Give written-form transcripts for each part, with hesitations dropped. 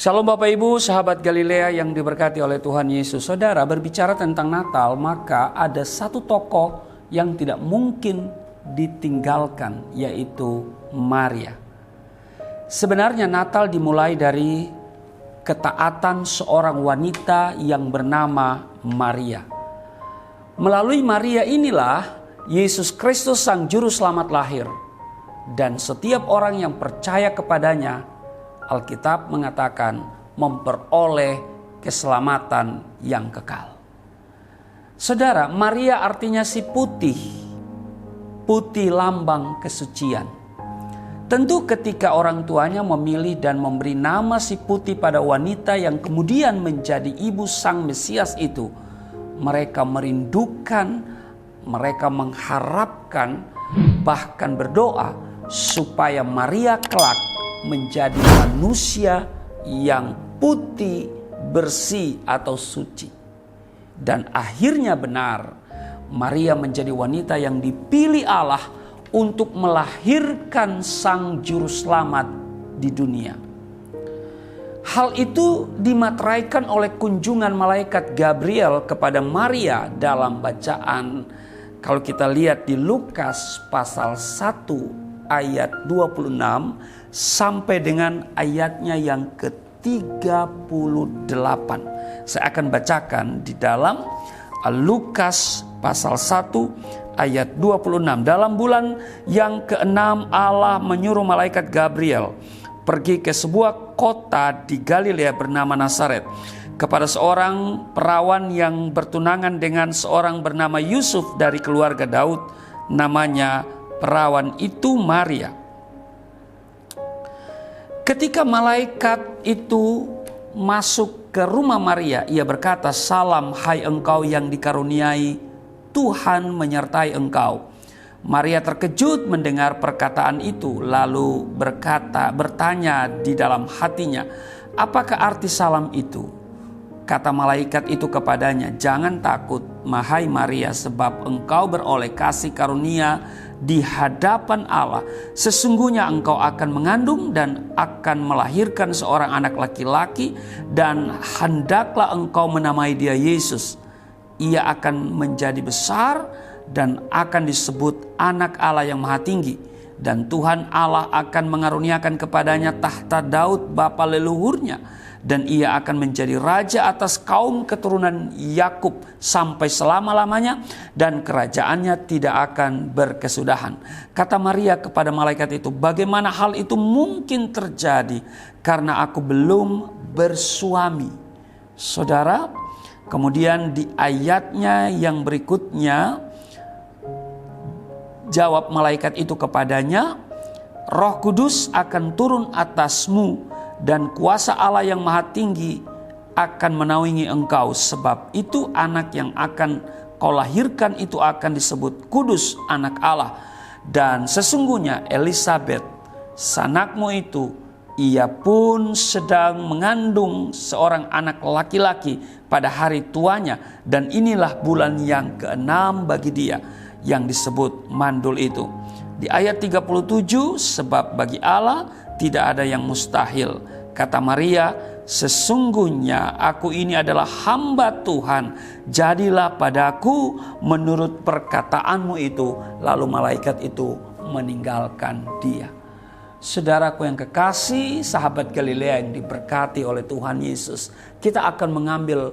Shalom Bapak Ibu, sahabat Galilea yang diberkati oleh Tuhan Yesus. Saudara, berbicara tentang Natal, maka ada satu tokoh yang tidak mungkin ditinggalkan, yaitu Maria. Sebenarnya Natal dimulai dari ketaatan seorang wanita yang bernama Maria. Melalui Maria inilah Yesus Kristus Sang Juru Selamat lahir. Dan setiap orang yang percaya kepadanya, Alkitab mengatakan memperoleh keselamatan yang kekal. Saudara, Maria artinya si putih. Putih lambang kesucian. Tentu ketika orang tuanya memilih dan memberi nama si putih pada wanita yang kemudian menjadi ibu Sang Mesias itu, mereka merindukan, mereka mengharapkan, bahkan berdoa supaya Maria kelak menjadi manusia yang putih, bersih atau suci. Dan akhirnya benar, Maria menjadi wanita yang dipilih Allah untuk melahirkan Sang Juru Selamat di dunia. Hal itu dimateraikan oleh kunjungan malaikat Gabriel kepada Maria dalam bacaan, kalau kita lihat di Lukas pasal 1 ayat 26 sampai dengan ayatnya yang ke-38. Saya akan bacakan di dalam Lukas pasal 1 ayat 26. Dalam bulan yang ke-6 Allah menyuruh malaikat Gabriel pergi ke sebuah kota di Galilea bernama Nazaret kepada seorang perawan yang bertunangan dengan seorang bernama Yusuf dari keluarga Daud. Namanya perawan itu Maria. Ketika malaikat itu masuk ke rumah Maria, ia berkata, "Salam hai engkau yang dikaruniai, Tuhan menyertai engkau." Maria terkejut mendengar perkataan itu, lalu bertanya di dalam hatinya, "Apakah arti salam itu?" Kata malaikat itu kepadanya, "Jangan takut, hai Maria, sebab engkau beroleh kasih karunia di hadapan Allah. Sesungguhnya engkau akan mengandung dan akan melahirkan seorang anak laki-laki, dan hendaklah engkau menamai dia Yesus. Ia akan menjadi besar dan akan disebut Anak Allah yang Maha Tinggi. Dan Tuhan Allah akan mengaruniakan kepadanya tahta Daud bapa leluhurnya. Dan ia akan menjadi raja atas kaum keturunan Yakub sampai selama-lamanya, dan kerajaannya tidak akan berkesudahan." Kata Maria kepada malaikat itu, "Bagaimana hal itu mungkin terjadi karena aku belum bersuami?" Saudara, kemudian di ayatnya yang berikutnya, jawab malaikat itu kepadanya, "Roh Kudus akan turun atasmu, dan kuasa Allah yang Maha Tinggi akan menaungi engkau. Sebab itu anak yang akan kau lahirkan itu akan disebut Kudus, Anak Allah. Dan sesungguhnya Elisabet, sanakmu itu, ia pun sedang mengandung seorang anak laki-laki pada hari tuanya. Dan inilah bulan yang ke-6 bagi dia, yang disebut mandul itu." Di ayat 37, "Sebab bagi Allah tidak ada yang mustahil." Kata Maria, "Sesungguhnya aku ini adalah hamba Tuhan. Jadilah padaku menurut perkataanmu itu." Lalu malaikat itu meninggalkan dia. Saudaraku yang kekasih, sahabat Galilea yang diberkati oleh Tuhan Yesus, kita akan mengambil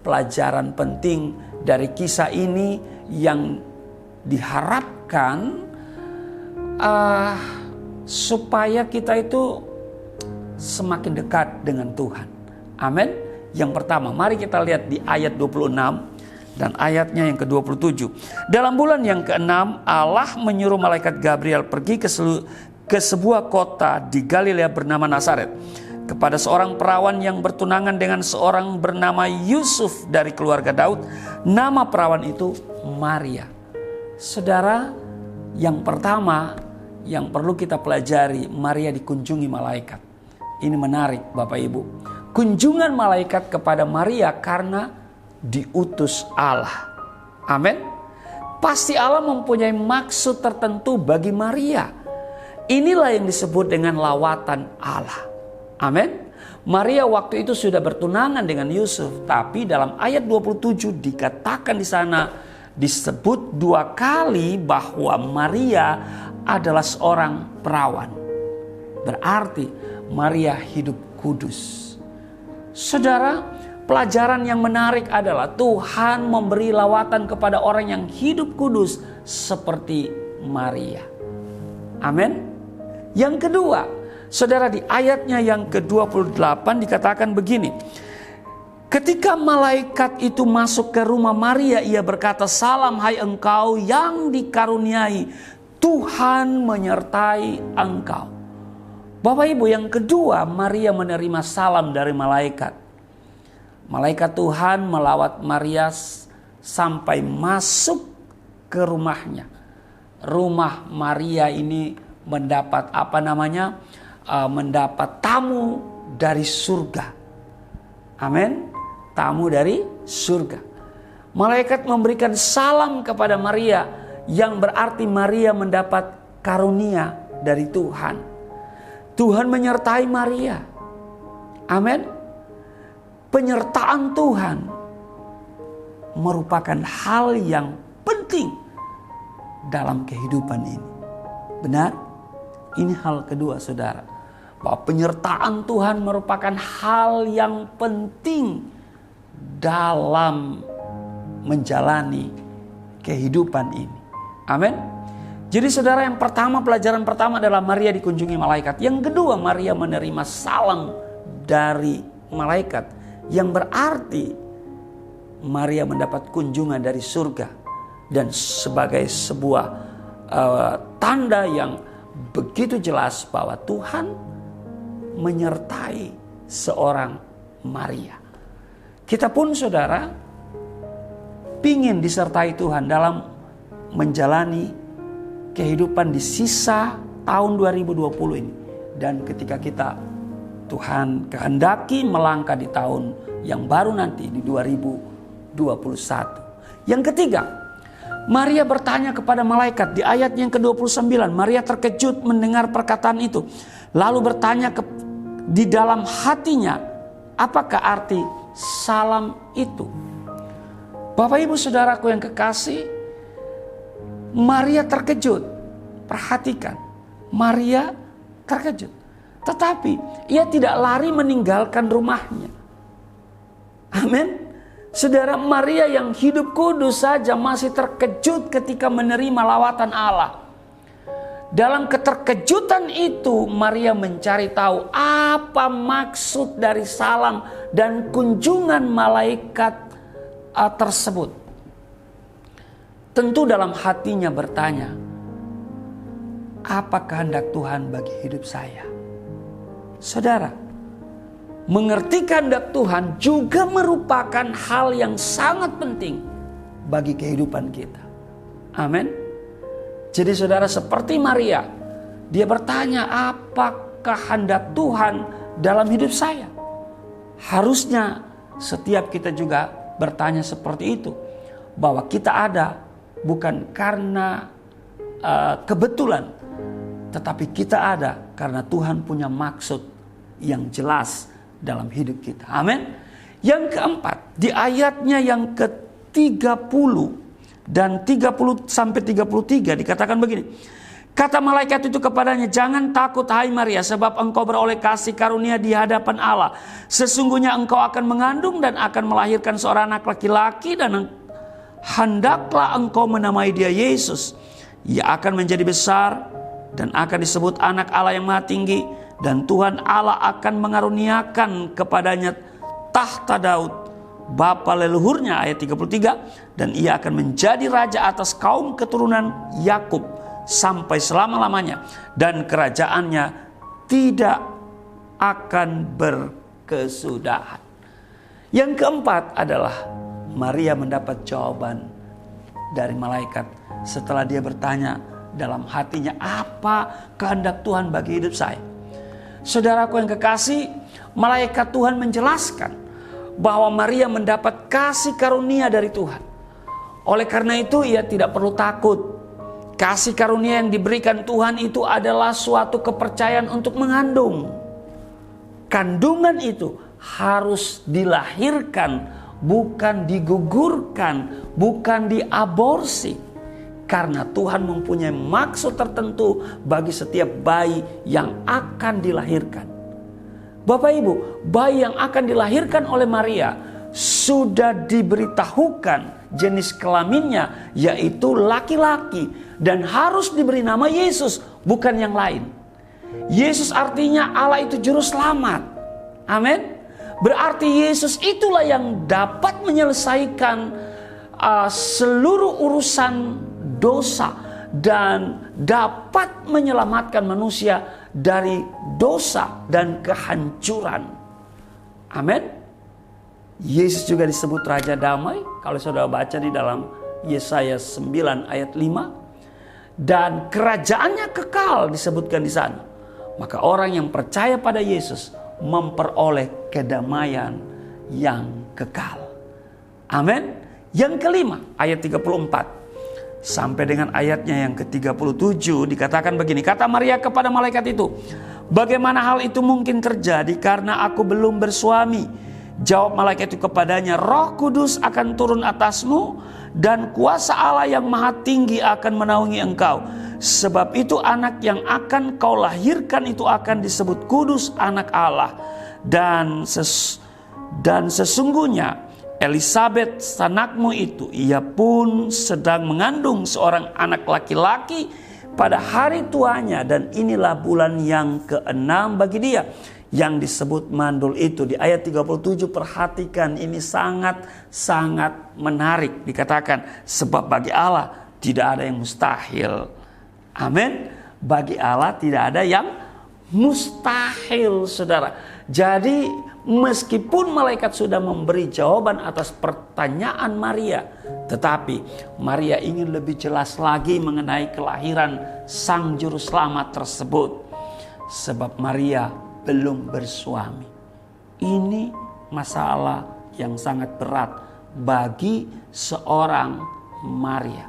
pelajaran penting dari kisah ini yang diharapkan supaya kita itu semakin dekat dengan Tuhan. Amin. Yang pertama, mari kita lihat di ayat 26 dan ayatnya yang ke-27. Dalam bulan yang ke-6 Allah menyuruh malaikat Gabriel pergi ke sebuah kota di Galilea bernama Nazaret kepada seorang perawan yang bertunangan dengan seorang bernama Yusuf dari keluarga Daud. Nama perawan itu Maria. Saudara, yang pertama yang perlu kita pelajari, Maria dikunjungi malaikat. Ini menarik Bapak Ibu. Kunjungan malaikat kepada Maria karena diutus Allah. Amin. Pasti Allah mempunyai maksud tertentu bagi Maria. Inilah yang disebut dengan lawatan Allah. Amin. Maria waktu itu sudah bertunangan dengan Yusuf, tapi dalam ayat 27 dikatakan di sana, disebut 2 kali bahwa Maria adalah seorang perawan. Berarti Maria hidup kudus. Saudara, pelajaran yang menarik adalah Tuhan memberi lawatan kepada orang yang hidup kudus seperti Maria. Amin. Yang kedua, saudara, di ayatnya yang ke-28 dikatakan begini. Ketika malaikat itu masuk ke rumah Maria, ia berkata, "Salam hai engkau yang dikaruniai, Tuhan menyertai engkau." Bapak Ibu, yang kedua, Maria menerima salam dari malaikat. Malaikat Tuhan melawat Maria sampai masuk ke rumahnya. Rumah Maria ini mendapat mendapat tamu dari surga. Amin. Tamu dari surga. Malaikat memberikan salam kepada Maria, yang berarti Maria mendapat karunia dari Tuhan. Tuhan menyertai Maria. Amin. Penyertaan Tuhan merupakan hal yang penting dalam kehidupan ini. Benar? Ini hal kedua, saudara. Bahwa penyertaan Tuhan merupakan hal yang penting dalam menjalani kehidupan ini. Amin. Jadi saudara, yang pertama, pelajaran pertama adalah Maria dikunjungi malaikat. Yang kedua, Maria menerima salam dari malaikat, yang berarti Maria mendapat kunjungan dari surga. Dan sebagai sebuah tanda yang begitu jelas bahwa Tuhan menyertai seorang Maria. Kita pun, saudara, pingin disertai Tuhan dalam menjalani kehidupan di sisa tahun 2020 ini. Dan ketika Tuhan kehendaki melangkah di tahun yang baru nanti, di 2021. Yang ketiga, Maria bertanya kepada malaikat di ayat yang ke-29. Maria terkejut mendengar perkataan itu, lalu bertanya di dalam hatinya, apakah arti salam itu? Bapak Ibu Saudaraku yang kekasih, Maria terkejut. Perhatikan, Maria terkejut. Tetapi ia tidak lari meninggalkan rumahnya. Amin. Saudara, Maria yang hidup kudus saja masih terkejut ketika menerima lawatan Allah. Dalam keterkejutan itu, Maria mencari tahu apa maksud dari salam dan kunjungan malaikat tersebut. Tentu dalam hatinya bertanya, apa kehendak Tuhan bagi hidup saya? Saudara, mengerti kehendak Tuhan juga merupakan hal yang sangat penting bagi kehidupan kita. Amin. Jadi saudara, seperti Maria, dia bertanya, apa kehendak Tuhan dalam hidup saya? Harusnya setiap kita juga bertanya seperti itu. Bahwa kita ada bukan karena kebetulan, tetapi kita ada karena Tuhan punya maksud yang jelas dalam hidup kita. Amin. Yang keempat, di ayatnya yang ke-30 dan 30 sampai 33 dikatakan begini. Kata malaikat itu kepadanya, "Jangan takut hai Maria, sebab engkau beroleh kasih karunia di hadapan Allah. Sesungguhnya engkau akan mengandung dan akan melahirkan seorang anak laki-laki, dan hendaklah engkau menamai dia Yesus. Ia akan menjadi besar dan akan disebut anak Allah yang Maha Tinggi, dan Tuhan Allah akan mengaruniakan kepadanya tahta Daud, bapa leluhurnya," ayat 33, "dan ia akan menjadi raja atas kaum keturunan Yakub sampai selama-lamanya, dan kerajaannya tidak akan berkesudahan." Yang keempat adalah Maria mendapat jawaban dari malaikat setelah dia bertanya dalam hatinya, apa kehendak Tuhan bagi hidup saya? Saudaraku yang kekasih, malaikat Tuhan menjelaskan bahwa Maria mendapat kasih karunia dari Tuhan. Oleh karena itu ia tidak perlu takut. Kasih karunia yang diberikan Tuhan itu adalah suatu kepercayaan untuk mengandung. kandungan itu harus dilahirkan, bukan digugurkan, bukan diaborsi. Karena Tuhan mempunyai maksud tertentu bagi setiap bayi yang akan dilahirkan. Bapak Ibu, bayi yang akan dilahirkan oleh Maria sudah diberitahukan jenis kelaminnya, yaitu laki-laki, dan harus diberi nama Yesus, bukan yang lain. Yesus artinya Allah itu juru selamat. Amin. Berarti Yesus itulah yang dapat menyelesaikan seluruh urusan dosa dan dapat menyelamatkan manusia dari dosa dan kehancuran. Amin. Yesus juga disebut Raja Damai, kalau saudara baca di dalam Yesaya 9 ayat 5. Dan kerajaannya kekal disebutkan di sana. Maka orang yang percaya pada Yesus memperoleh kedamaian yang kekal. Amin. Yang kelima, ayat 34 sampai dengan ayatnya yang ke-37 dikatakan begini. Kata Maria kepada malaikat itu, "Bagaimana hal itu mungkin terjadi karena aku belum bersuami?" Jawab malaikat itu kepadanya, "Roh Kudus akan turun atasmu dan kuasa Allah yang maha tinggi akan menaungi engkau. Sebab itu anak yang akan kau lahirkan itu akan disebut kudus, anak Allah. Dan sesungguhnya Elisabet sanakmu itu, ia pun sedang mengandung seorang anak laki-laki pada hari tuanya. Dan inilah bulan yang ke-6 bagi dia, yang disebut mandul itu." Di ayat 37 perhatikan, ini sangat menarik. Dikatakan, sebab bagi Allah tidak ada yang mustahil. Amin. Bagi Allah tidak ada yang mustahil, saudara. Jadi meskipun malaikat sudah memberi jawaban atas pertanyaan Maria, tetapi Maria ingin lebih jelas lagi mengenai kelahiran Sang Juru Selamat tersebut. Sebab Maria belum bersuami. Ini masalah yang sangat berat bagi seorang Maria.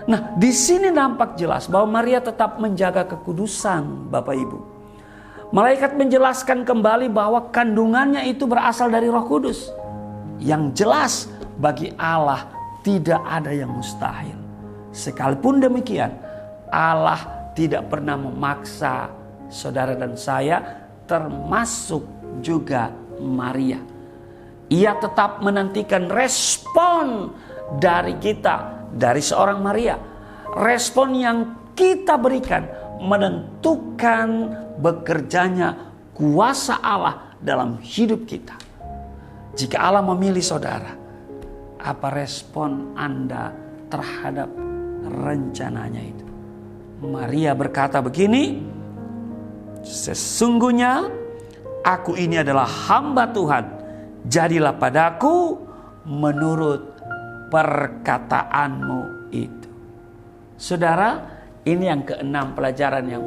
Nah, di sini nampak jelas bahwa Maria tetap menjaga kekudusan, Bapak Ibu. Malaikat menjelaskan kembali bahwa kandungannya itu berasal dari Roh Kudus. Yang jelas bagi Allah tidak ada yang mustahil. Sekalipun demikian, Allah tidak pernah memaksa saudara dan saya, termasuk juga Maria. Ia tetap menantikan respon dari kita, dari seorang Maria. Respon yang kita berikan menentukan bekerjanya kuasa Allah dalam hidup kita. Jika Allah memilih saudara, apa respon Anda terhadap rencananya itu? Maria berkata begini, "Sesungguhnya aku ini adalah hamba Tuhan, jadilah padaku menurut perkataanmu itu." Saudara, ini yang ke-6 pelajaran yang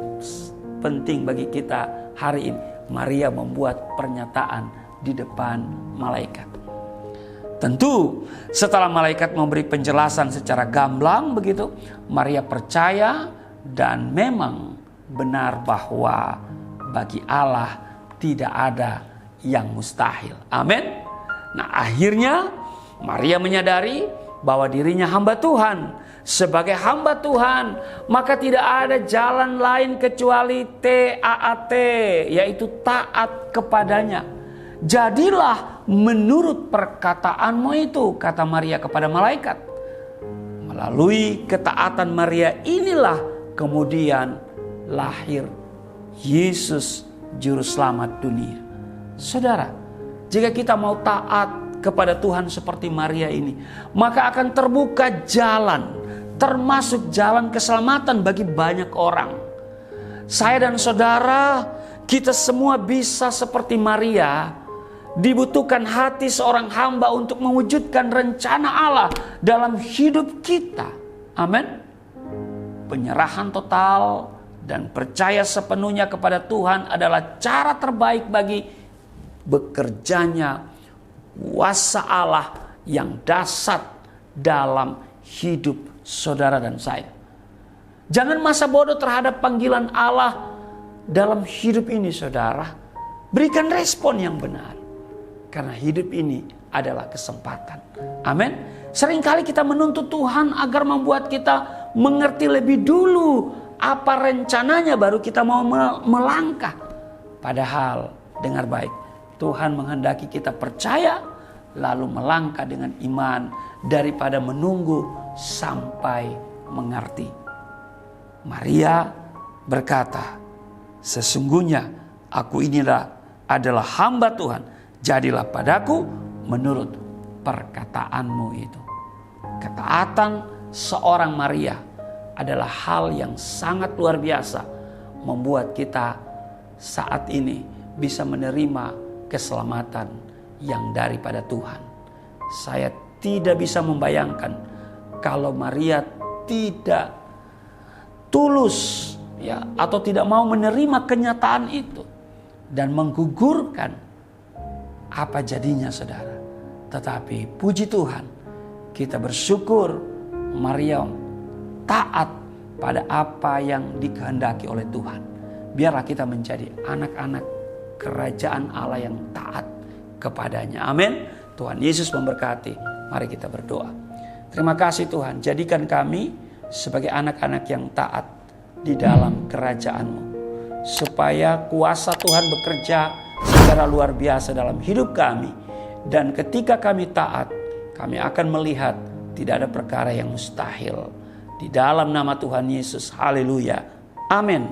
penting bagi kita hari ini. Maria membuat pernyataan di depan malaikat. Tentu setelah malaikat memberi penjelasan secara gamblang begitu, Maria percaya dan memang benar bahwa bagi Allah tidak ada yang mustahil. Amin. Nah, akhirnya Maria menyadari bahwa dirinya hamba Tuhan. Sebagai hamba Tuhan, maka tidak ada jalan lain kecuali TAAT, yaitu taat kepadanya. "Jadilah menurut perkataanmu itu," kata Maria kepada malaikat. Melalui ketaatan Maria inilah kemudian lahir Yesus Juru Selamat dunia. Saudara, jika kita mau taat kepada Tuhan seperti Maria ini, maka akan terbuka jalan, termasuk jalan keselamatan bagi banyak orang. Saya dan saudara, kita semua bisa seperti Maria. Dibutuhkan hati seorang hamba untuk mewujudkan rencana Allah dalam hidup kita. Amin. Penyerahan total dan percaya sepenuhnya kepada Tuhan adalah cara terbaik bagi bekerjanya kuasa Allah yang dahsyat dalam hidup saudara dan saya. Jangan masa bodoh terhadap panggilan Allah dalam hidup ini, saudara. Berikan respon yang benar. Karena hidup ini adalah kesempatan. Amin. Seringkali kita menuntut Tuhan agar membuat kita mengerti lebih dulu apa rencananya baru kita mau melangkah. Padahal dengar baik, Tuhan menghendaki kita percaya lalu melangkah dengan iman daripada menunggu sampai mengerti. Maria berkata, sesungguhnya aku adalah hamba Tuhan, jadilah padaku menurut perkataanmu itu. Ketaatan seorang Maria adalah hal yang sangat luar biasa, membuat kita saat ini bisa menerima keselamatan yang daripada Tuhan. Saya tidak bisa membayangkan kalau Maria tidak tulus atau tidak mau menerima kenyataan itu dan menggugurkan, apa jadinya saudara? Tetapi puji Tuhan, kita bersyukur Maria taat pada apa yang dikehendaki oleh Tuhan. Biarlah kita menjadi anak-anak kerajaan Allah yang taat kepadanya. Amin. Tuhan Yesus memberkati. Mari kita berdoa. Terima kasih Tuhan, jadikan kami sebagai anak-anak yang taat di dalam kerajaan-Mu, supaya kuasa Tuhan bekerja secara luar biasa dalam hidup kami. Dan ketika kami taat, kami akan melihat tidak ada perkara yang mustahil. Di dalam nama Tuhan Yesus, haleluya, amin.